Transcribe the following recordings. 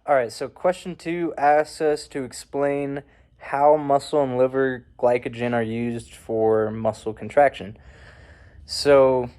All right, so question two asks us to explain how muscle and liver glycogen are used for muscle contraction. So,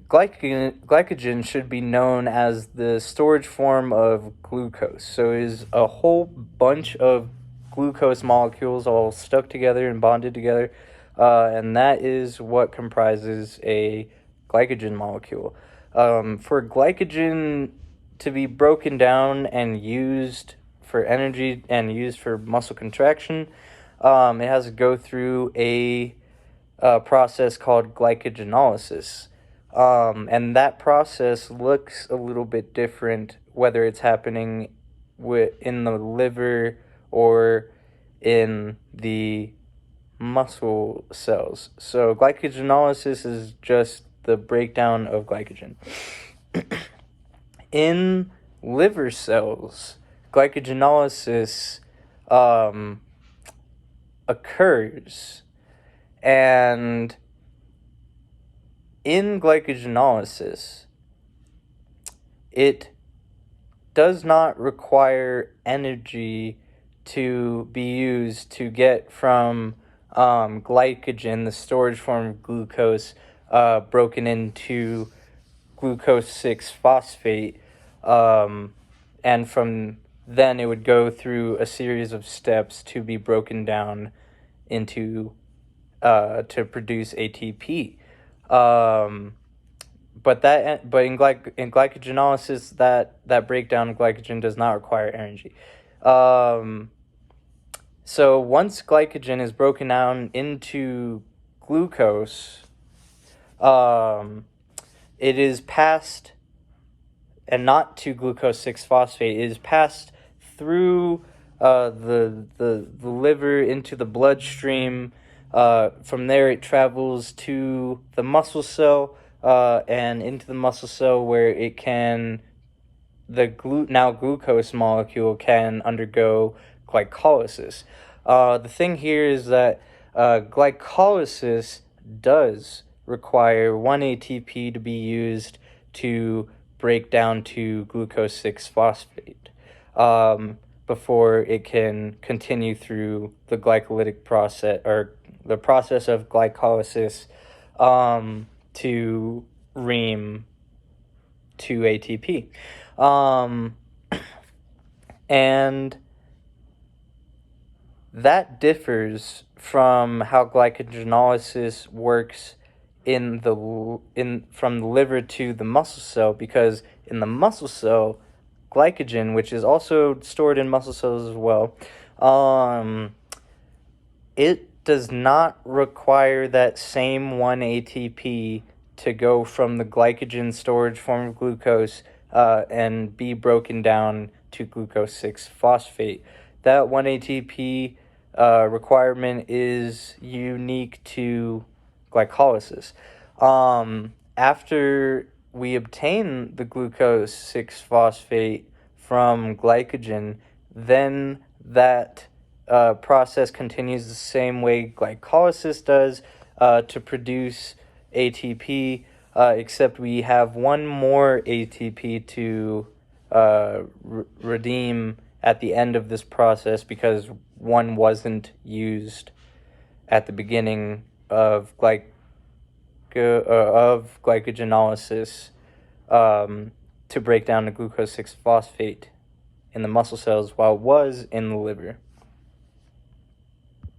glycogen should be known as the storage form of glucose. So, it is a whole bunch of glucose molecules all stuck together and bonded together, and that is what comprises a glycogen molecule. For glycogen to be broken down and used for energy and used for muscle contraction, it has to go through a process called glycogenolysis. And that process looks a little bit different whether it's happening in the liver or in the muscle cells. So glycogenolysis is just the breakdown of glycogen. In liver cells, glycogenolysis occurs, and in glycogenolysis, it does not require energy to be used to get from glycogen, the storage form of glucose, broken into glucose 6 phosphate, and from then it would go through a series of steps to be broken down into to produce ATP. But in glycogenolysis, that breakdown of glycogen does not require energy. So once glycogen is broken down into glucose, it is passed, and not to glucose 6 phosphate. It is passed through the liver into the bloodstream. From there, it travels to the muscle cell, and into the muscle cell where it can, now glucose molecule can undergo glycolysis. The thing here is that glycolysis does require 1 ATP to be used to break down to glucose 6 phosphate before it can continue through the glycolytic process, or the process of glycolysis, to ream to ATP. And that differs from how glycogenolysis works from the liver to the muscle cell, because in the muscle cell, glycogen, which is also stored in muscle cells as well, it does not require that same 1 ATP to go from the glycogen storage form of glucose and be broken down to glucose 6 phosphate. That 1 ATP requirement is unique to glycolysis. After we obtain the glucose 6 phosphate from glycogen, then that process continues the same way glycolysis does to produce ATP, except we have one more ATP to redeem at the end of this process, because one wasn't used at the beginning of glycogenolysis to break down the glucose 6 phosphate in the muscle cells, while it was in the liver.